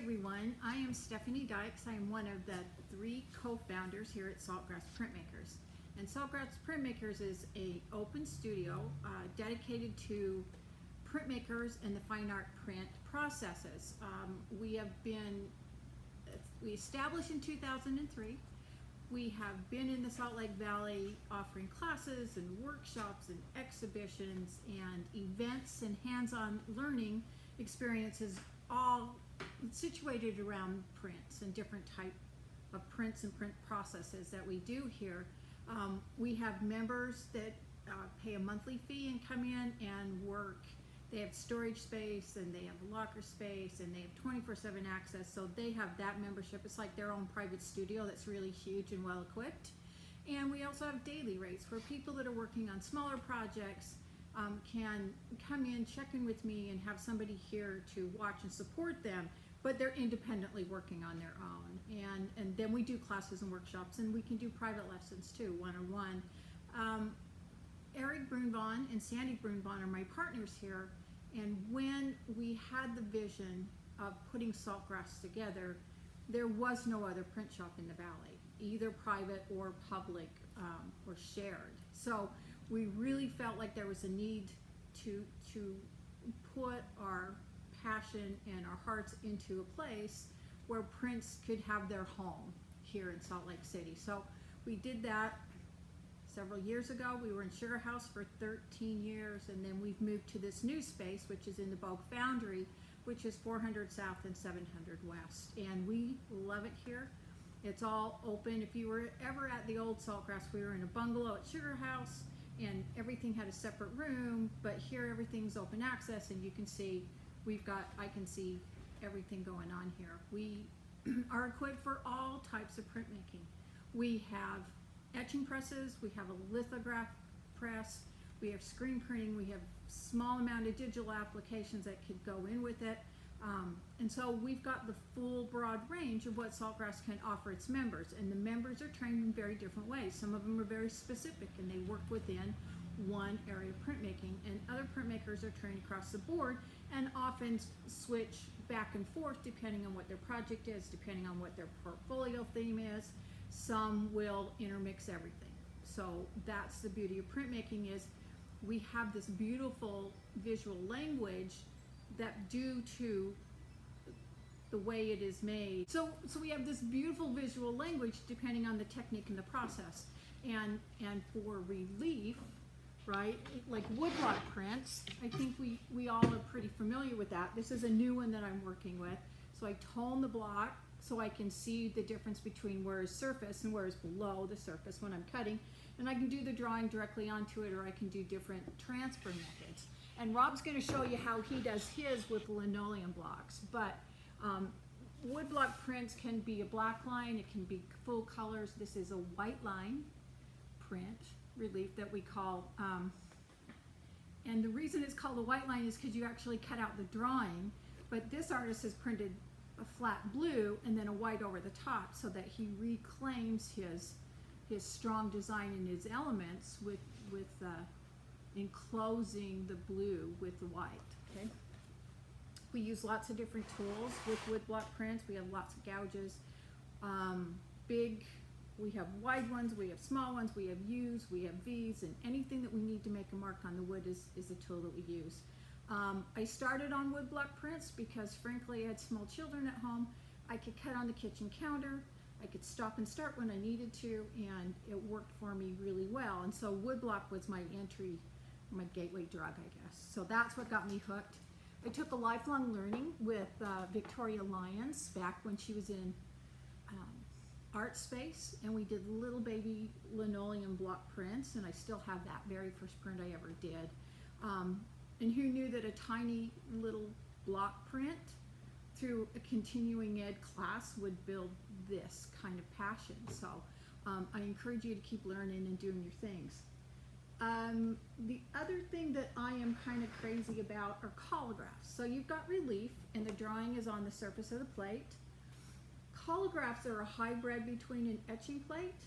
everyone, I am Stefanie Dykes. I am one of the 3 co-founders here at Saltgrass Printmakers. And Saltgrass Printmakers is an open studio dedicated to printmakers and the fine art print processes. We established in 2003. We have been in the Salt Lake Valley offering classes and workshops and exhibitions and events and hands-on learning experiences, all situated around prints and different type of prints and print processes that we do here. We have members that pay a monthly fee and come in and work. They have storage space and they have locker space and they have 24/7 access, so they have that membership. It's like their own private studio that's really huge and well equipped. And we also have daily rates where people that are working on smaller projects can come in, check in with me, and have somebody here to watch and support them, but they're independently working on their own. And then we do classes and workshops, and we can do private lessons too, one-on-one. Eric Brunvon and Sandy Brunvon are my partners here, and when we had the vision of putting Saltgrass together, there was no other print shop in the valley, either private or public or shared. So we really felt like there was a need to put our passion and our hearts into a place where prints could have their home here in Salt Lake City. So we did that several years ago. We were in Sugar House for 13 years, and then we've moved to this new space, which is in the Bogue Foundry, which is 400 South and 700 West. And we love it here. It's all open. If you were ever at the old Saltgrass, we were in a bungalow at Sugar House, and everything had a separate room, but here everything's open access, and you can see I can see everything going on here. We are equipped for all types of printmaking. We have etching presses, we have a lithograph press, we have screen printing, we have small amount of digital applications that could go in with it. And so we've got the full broad range of what Saltgrass can offer its members, and the members are trained in very different ways. Some of them are very specific and they work within one area of printmaking, and other printmakers are trained across the board and often switch back and forth depending on what their project is, depending on what their portfolio theme is. Some will intermix everything. So that's the beauty of printmaking, is we have this beautiful visual language that, due to the way it is made, so we have this beautiful visual language depending on the technique and the process. And for relief, right, like woodblock prints, I think we all are pretty familiar with that. This is a new one that I'm working with. So I tone the block so I can see the difference between where is surface and where is below the surface when I'm cutting, and I can do the drawing directly onto it, or I can do different transfer methods. And Rob's going to show you how he does his with linoleum blocks. But woodblock prints can be a black line, it can be full colors. This is a white line print relief that we call, and the reason it's called a white line is because you actually cut out the drawing, but this artist has printed a flat blue and then a white over the top, so that he reclaims his strong design and his elements with enclosing the blue with the white. Okay. We use lots of different tools with woodblock prints. We have lots of gouges, we have wide ones, we have small ones, we have U's, we have V's, and anything that we need to make a mark on the wood is a tool that we use. I started on woodblock prints because, frankly, I had small children at home. I could cut on the kitchen counter, I could stop and start when I needed to, and it worked for me really well. And so woodblock was my gateway drug, I guess. So that's what got me hooked. I took a lifelong learning with Victoria Lyons back when she was in art space, and we did little baby linoleum block prints, and I still have that very first print I ever did. And who knew that a tiny little block print through a continuing ed class would build this kind of passion? So I encourage you to keep learning and doing your things. The other thing that I am kind of crazy about are collagraphs. So you've got relief, and the drawing is on the surface of the plate. Collagraphs are a hybrid between an etching plate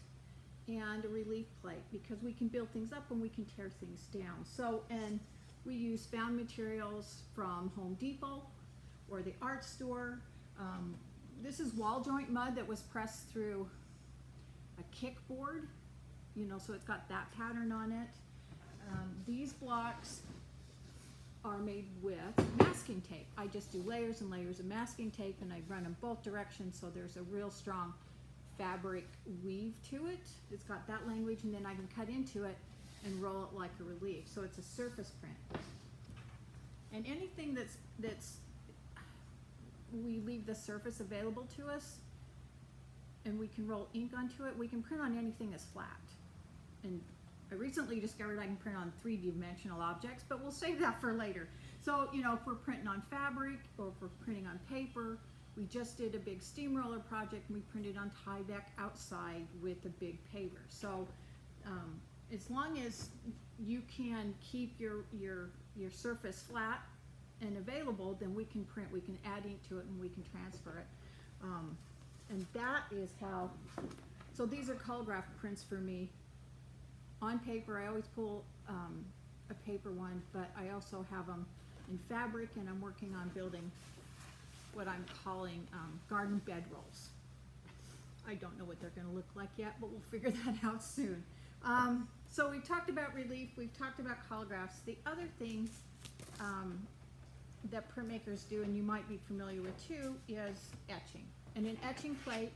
and a relief plate, because we can build things up and we can tear things down. So, and we use found materials from Home Depot or the art store. This is wall joint mud that was pressed through a kickboard, you know, so it's got that pattern on it. These blocks are made with masking tape. I just do layers and layers of masking tape, and I run them both directions, so there's a real strong fabric weave to it. It's got that language, and then I can cut into it and roll it like a relief. So it's a surface print. And anything that's we leave the surface available to us, and we can roll ink onto it. We can print on anything that's flat. And I recently discovered I can print on 3-dimensional objects, but we'll save that for later. So, you know, if we're printing on fabric or if we're printing on paper, we just did a big steamroller project and we printed on Tyvek outside with a big paver. So as long as you can keep your surface flat and available, then we can print, we can add ink to it, and we can transfer it. And that is how, so these are Colograph prints for me. On paper, I always pull a paper one, but I also have them in fabric, and I'm working on building what I'm calling garden bed rolls. I don't know what they're going to look like yet, but we'll figure that out soon. So we talked about relief, we've talked about Colographs. The other thing that printmakers do, and you might be familiar with too, is etching. And an etching plate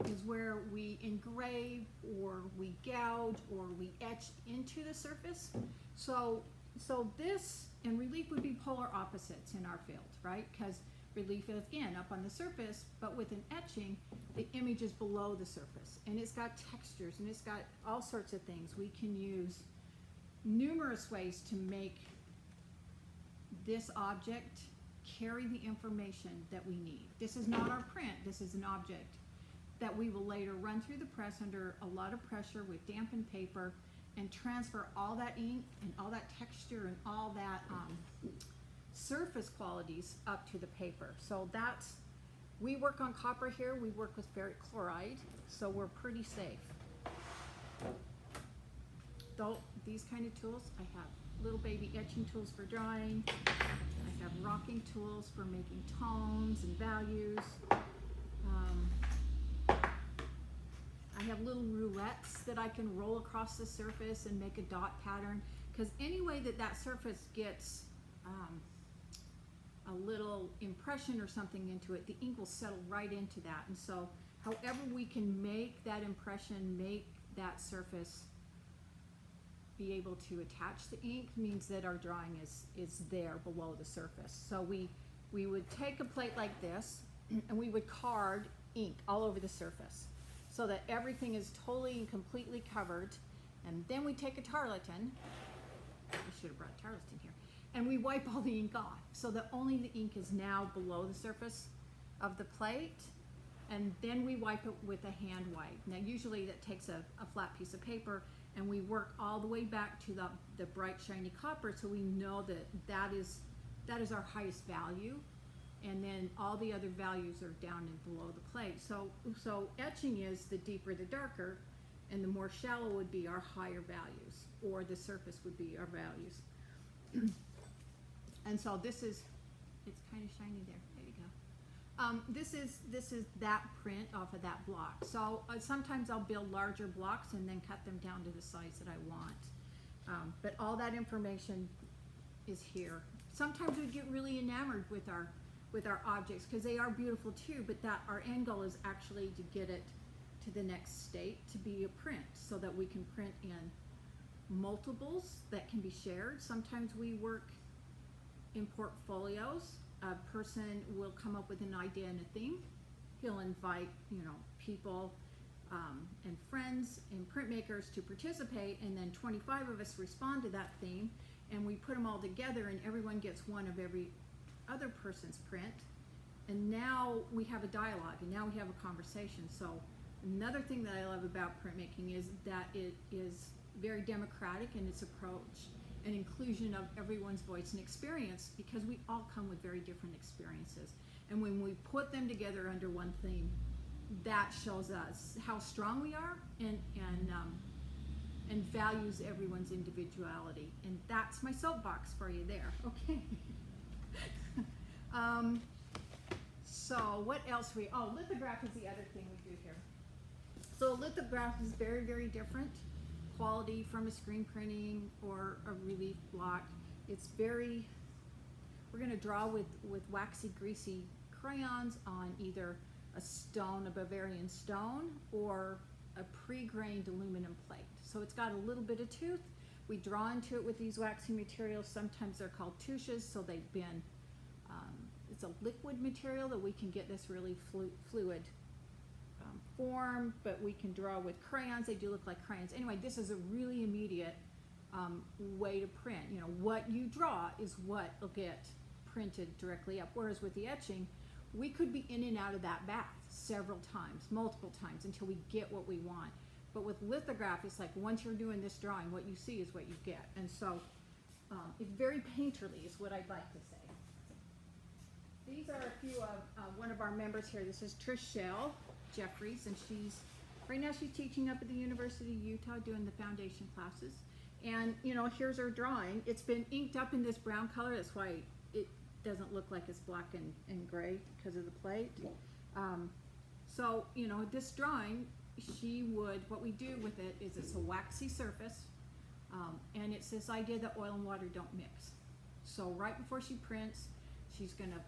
is where we engrave or we gouge or we etch into the surface. So this and relief would be polar opposites in our field, right? Because relief is, again, up on the surface, but with an etching, the image is below the surface. And it's got textures, and it's got all sorts of things. We can use numerous ways to make this object carry the information that we need. This is not our print, this is an object that we will later run through the press under a lot of pressure with dampened paper and transfer all that ink and all that texture and all that surface qualities up to the paper. So that's, we work on copper here, we work with ferric chloride, so we're pretty safe. Though these kind of tools, I have little baby etching tools for drawing, I have rocking tools for making tones and values. I have little roulettes that I can roll across the surface and make a dot pattern, because any way that that surface gets a little impression or something into it, the ink will settle right into that. And so however we can make that impression, make that surface be able to attach the ink, means that our drawing is there below the surface. So we would take a plate like this and we would card ink all over the surface so that everything is totally and completely covered. And then we take a tarlatan, I should have brought tarlatan here, and we wipe all the ink off so that only the ink is now below the surface of the plate. And then we wipe it with a hand wipe. Now usually that takes a flat piece of paper, and we work all the way back to the bright shiny copper, so we know that is our highest value, and then all the other values are down and below the plate. So etching is the deeper the darker, and the more shallow would be our higher values, or the surface would be our values. And so this is, it's kind of shiny there. There you go. This is that print off of that block. So sometimes I'll build larger blocks and then cut them down to the size that I want. But all that information is here. Sometimes we get really enamored with our objects because they are beautiful too, but that our end goal is actually to get it to the next state, to be a print, so that we can print in multiples that can be shared. Sometimes we work in portfolios. A person will come up with an idea and a theme. He'll invite, people and friends and printmakers to participate, and then 25 of us respond to that theme, and we put them all together, and everyone gets one of every other person's print, and now we have a dialogue, and now we have a conversation. So another thing that I love about printmaking is that it is very democratic in its approach and inclusion of everyone's voice and experience, because we all come with very different experiences. And when we put them together under one theme, that shows us how strong we are and values everyone's individuality. And that's my soapbox for you there. Okay. So what else lithograph is the other thing we do here. So a lithograph is very, very different quality from a screen printing or a relief block. It's very, we're going to draw with waxy, greasy crayons on either a stone, a Bavarian stone, or a pre-grained aluminum plate. So it's got a little bit of tooth. We draw into it with these waxy materials. Sometimes they're called touches, so they've been, it's a liquid material that we can get this really fluid form, but we can draw with crayons. They do look like crayons. Anyway, this is a really immediate way to print. You know, what you draw is what will get printed directly up. Whereas with the etching, we could be in and out of that bath several times, multiple times, until we get what we want. But with lithograph, it's like once you're doing this drawing, what you see is what you get. And so it's very painterly is what I'd like to say. These are a few of one of our members here. This is Trish Shell Jeffries, and right now she's teaching up at the University of Utah doing the foundation classes. And you know, here's her drawing. It's been inked up in this brown color. That's why it doesn't look like it's black and gray because of the plate. So you know, this drawing, what we do with it is it's a waxy surface, and it's this idea that oil and water don't mix. So right before she prints, she's gonna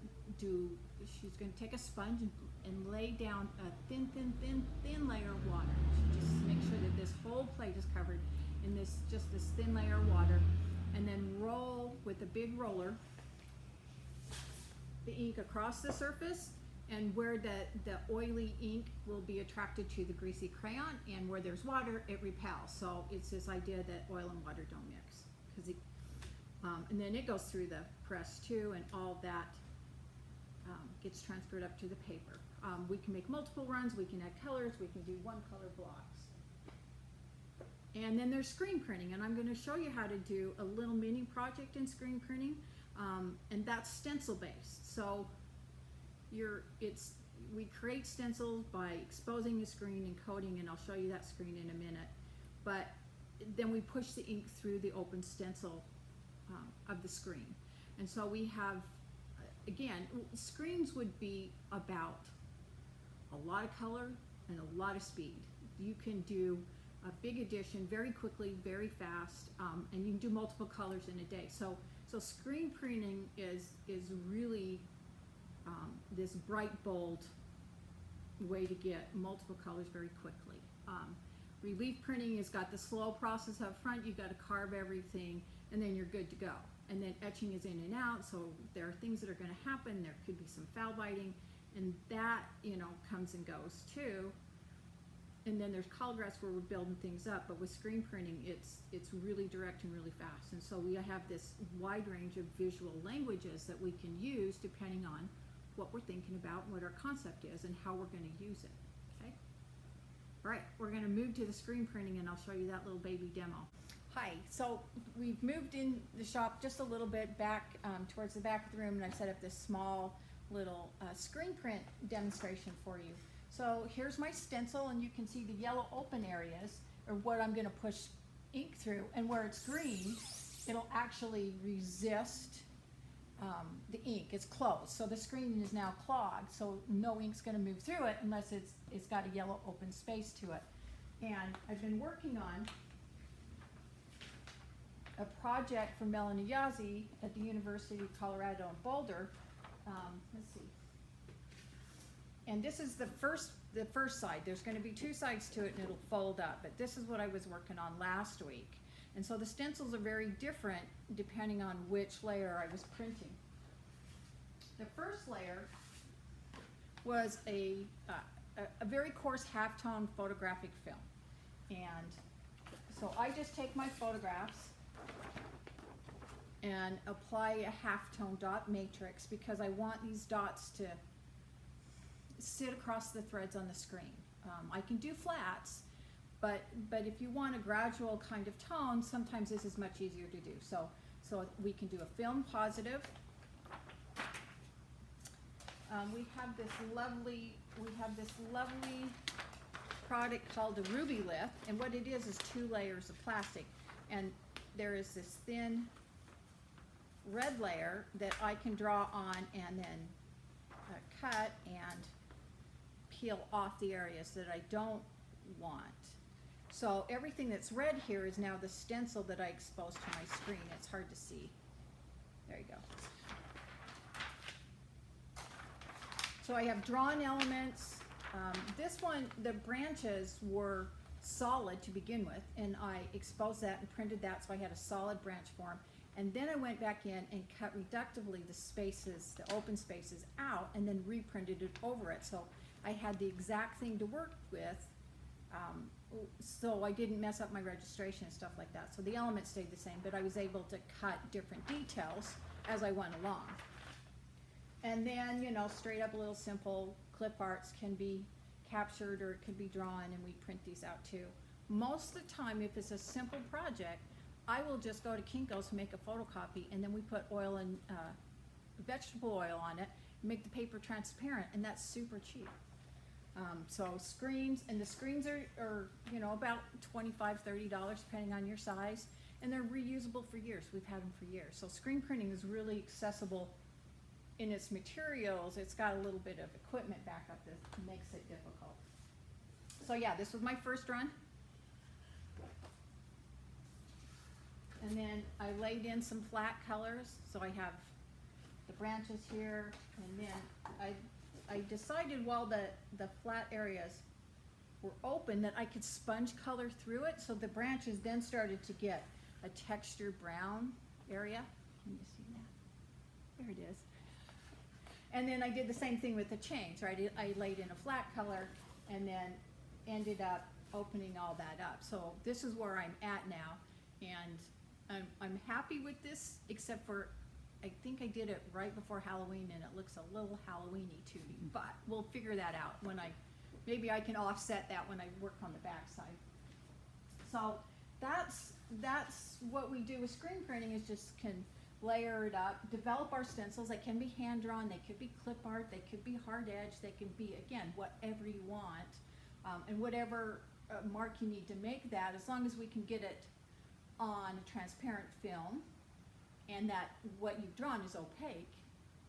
take a sponge and lay down a thin layer of water. She just make sure that this whole plate is covered in this thin layer of water, and then roll with a big roller the ink across the surface, and where the oily ink will be attracted to the greasy crayon, and where there's water, it repels. So it's this idea that oil and water don't mix. And then it goes through the press too, and all that gets transferred up to the paper. We can make multiple runs, we can add colors, we can do one color blocks. And then there's screen printing, and I'm going to show you how to do a little mini project in screen printing, and that's stencil based. So we create stencils by exposing the screen and coating, and I'll show you that screen in a minute. But then we push the ink through the open stencil of the screen. And so we have, again, screens would be about a lot of color and a lot of speed. You can do a big edition very quickly, very fast, and you can do multiple colors in a day. So screen printing is really this bright, bold way to get multiple colors very quickly. Relief printing has got the slow process up front. You've got to carve everything, and then you're good to go. And then etching is in and out, so there are things that are going to happen. There could be some foul biting, and that, you know, comes and goes too. And then there's collographs where we're building things up, but with screen printing, it's really direct and really fast. And so we have this wide range of visual languages that we can use depending on what we're thinking about, what our concept is, and how we're going to use it. Okay. All right, we're going to move to the screen printing, and I'll show you that little baby demo. Hi, so we've moved in the shop just a little bit back towards the back of the room, and I've set up this small little screen print demonstration for you. So here's my stencil, and you can see the yellow open areas are what I'm going to push ink through, and where it's green, it'll actually resist the ink. It's closed, so the screen is now clogged, so no ink's going to move through it unless it's got a yellow open space to it. And I've been working on a project for Melanie Yazzie at the University of Colorado in Boulder. Let's see. And this is the first side. There's going to be two sides to it, and it'll fold up. But this is what I was working on last week. And so the stencils are very different depending on which layer I was printing. The first layer was a very coarse halftone photographic film. And so I just take my photographs and apply a halftone dot matrix because I want these dots to sit across the threads on the screen. I can do flats, but if you want a gradual kind of tone, sometimes this is much easier to do. So we can do a film positive. We have this lovely product called a Ruby Lith, and what it is 2 layers of plastic, and there is this thin red layer that I can draw on and then cut peel off the areas that I don't want. So everything that's red here is now the stencil that I exposed to my screen. It's hard to see. There you go. So I have drawn elements. This one, the branches were solid to begin with, and I exposed that and printed that so I had a solid branch form. And then I went back in and cut reductively the spaces, the open spaces out, and then reprinted it over it. So I had the exact thing to work with, so I didn't mess up my registration and stuff like that. So the elements stayed the same, but I was able to cut different details as I went along. And then, you know, straight up little simple clip arts can be captured or it can be drawn, and we print these out too. Most of the time, if it's a simple project, I will just go to Kinko's and make a photocopy, and then we put oil and vegetable oil on it, make the paper transparent, and that's super cheap. So screens, and the screens are you know, about $25–30 depending on your size, and they're reusable for years. We've had them for years. So screen printing is really accessible in its materials. It's got a little bit of equipment backup that makes it difficult. So yeah, this was my first run. And then I laid in some flat colors. So I have the branches here, and then I decided while the flat areas were open that I could sponge color through it. So the branches then started to get a textured brown area. Can you see that? There it is. And then I did the same thing with the chains, right? I laid in a flat color and then ended up opening all that up. So this is where I'm at now, and I'm happy with this, except for I think I did it right before Halloween and it looks a little Halloween-y to me, but we'll figure that out when maybe I can offset that when I work on the back side. So that's what we do with screen printing, is just can layer it up, develop our stencils. They can be hand drawn, they could be clip art, they could be hard edge, they can be, again, whatever you want, and whatever mark you need to make that, as long as we can get it on a transparent film and that what you've drawn is opaque,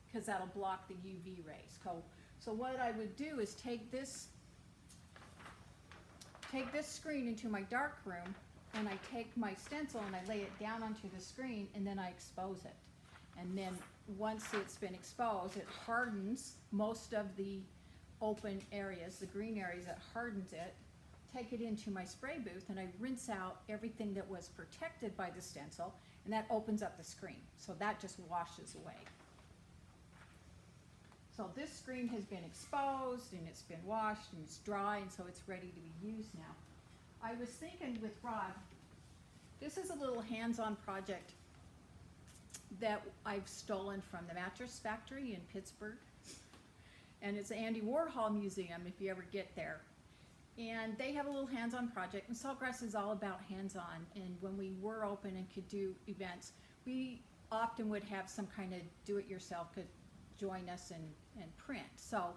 because that'll block the UV rays. So what I would do is take this screen into my dark room, and I take my stencil and I lay it down onto the screen, and then I expose it. And then once it's been exposed, it hardens most of the open areas, the green areas, it hardens it. Take it into my spray booth, and I rinse out everything that was protected by the stencil, and that opens up the screen. So that just washes away. So this screen has been exposed, and it's been washed, and it's dry, and so it's ready to be used now. I was thinking with Rod, this is a little hands-on project that I've stolen from the Mattress Factory in Pittsburgh. And it's the Andy Warhol Museum, if you ever get there. And they have a little hands-on project, and Saltgrass is all about hands-on. And when we were open and could do events, we often would have some kind of do-it-yourself could join us and print. So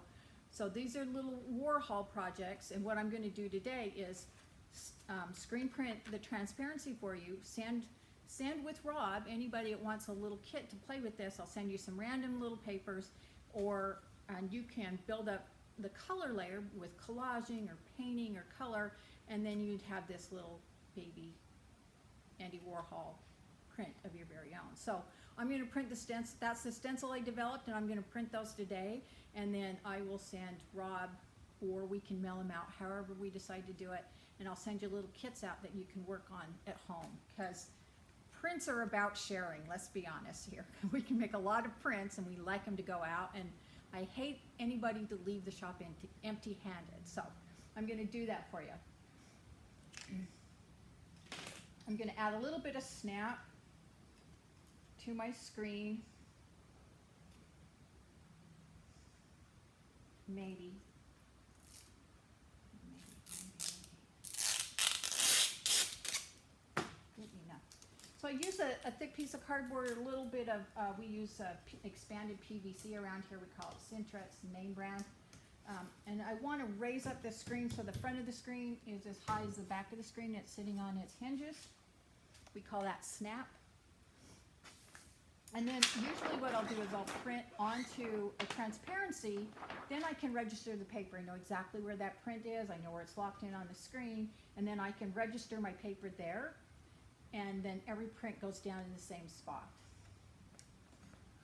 these are little Warhol projects, and what I'm going to do today is screen print the transparency for you, send with Rob, anybody that wants a little kit to play with this. I'll send you some random little papers, and you can build up the color layer with collaging or painting or color, and then you'd have this little baby Andy Warhol print of your very own. So I'm going to print the stencil. That's the stencil I developed, and I'm going to print those today, and then I will send Rob, or we can mail them out however we decide to do it, and I'll send you little kits out that you can work on at home, because prints are about sharing, let's be honest here. We can make a lot of prints, and we like them to go out, and I hate anybody to leave the shop empty-handed, so I'm going to do that for you. I'm going to add a little bit of snap to my screen, maybe. So I use a thick piece of cardboard, a little bit of, we use expanded PVC around here. We call it Cintrex, name brand. And I want to raise up the screen so the front of the screen is as high as the back of the screen. It's sitting on its hinges. We call that snap. And then usually what I'll do is I'll print onto a transparency, then I can register the paper. I know exactly where that print is, I know where it's locked in on the screen, and then I can register my paper there, and then every print goes down in the same spot.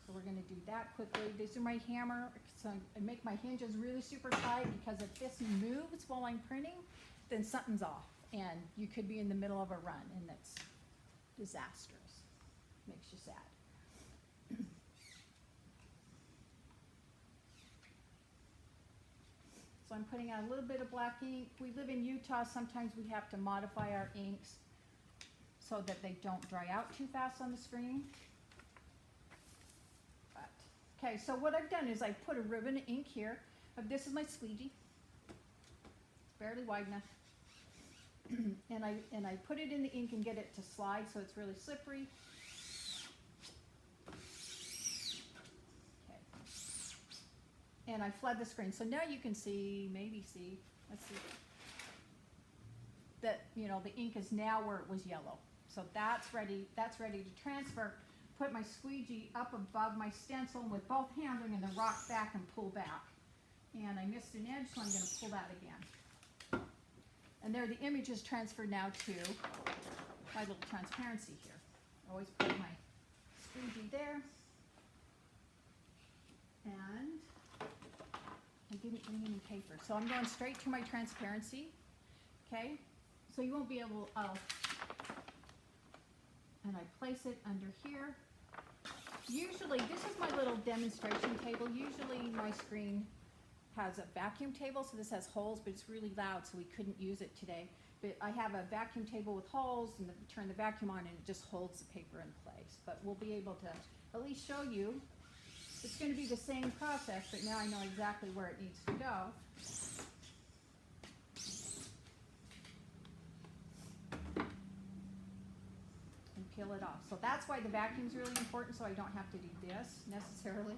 So we're gonna do that quickly. This is my hammer, so I make my hinges really super tight, because if this moves while I'm printing, then something's off, and you could be in the middle of a run, and that's disastrous. Makes you sad. So I'm putting out a little bit of black ink. We live in Utah, sometimes we have to modify our inks so that they don't dry out too fast on the screen. But, okay, so what I've done is I put a ribbon of ink here. This is my squeegee. It's barely wide enough. and I put it in the ink and get it to slide so it's really slippery. And I flood the screen. So now you can see, let's see, that, you know, the ink is now where it was yellow. So that's ready to transfer. Put my squeegee up above my stencil, and with both hands I'm gonna rock back and pull back. And I missed an edge, so I'm gonna pull that again. And there the image is transferred now to my little transparency here. Always put my squeegee there. And I didn't bring any paper, so I'm going straight to my transparency, okay? So you won't be able, and I place it under here. Usually, this is my little demonstration table. Usually my screen has a vacuum table, so this has holes, but it's really loud, so we couldn't use it today. But I have a vacuum table with holes, and turn the vacuum on, and it just holds the paper in place. But we'll be able to at least show you. It's going to be the same process, but now I know exactly where it needs to go. And peel it off. So that's why the vacuum's really important, so I don't have to do this necessarily.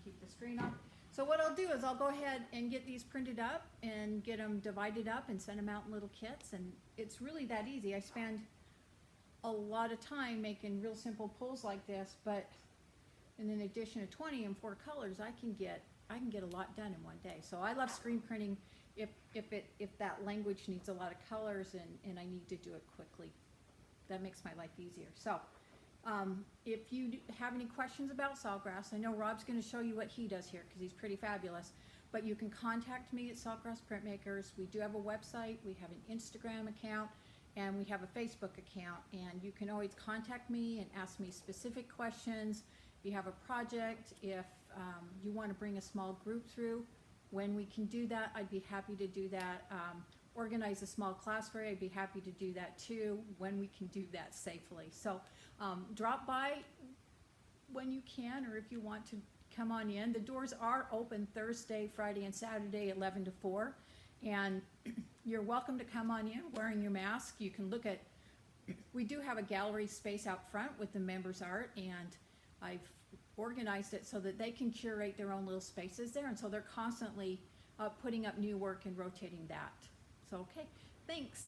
Keep the screen on. So what I'll do is I'll go ahead and get these printed up and get them divided up and send them out in little kits. And it's really that easy. I spend a lot of time making real simple pulls like this, but in addition to 20 and 4 colors, I can get a lot done in one day. So I love screen printing if that language needs a lot of colors and I need to do it quickly. That makes my life easier. So if you have any questions about Saltgrass, I know Rob's going to show you what he does here because he's pretty fabulous. But you can contact me at Saltgrass Printmakers. We do have a website, we have an Instagram account, and we have a Facebook account. And you can always contact me and ask me specific questions. If you have a project, if you want to bring a small group through, when we can do that, I'd be happy to do that. Organize a small class for you, I'd be happy to do that too, when we can do that safely. So drop by when you can, or if you want to come on in. The doors are open Thursday, Friday, and Saturday, 11 to 4. And you're welcome to come on in wearing your mask. You can look at, we do have a gallery space out front with the members' art, and I've organized it so that they can curate their own little spaces there, and so they're constantly putting up new work and rotating that. So, okay, thanks.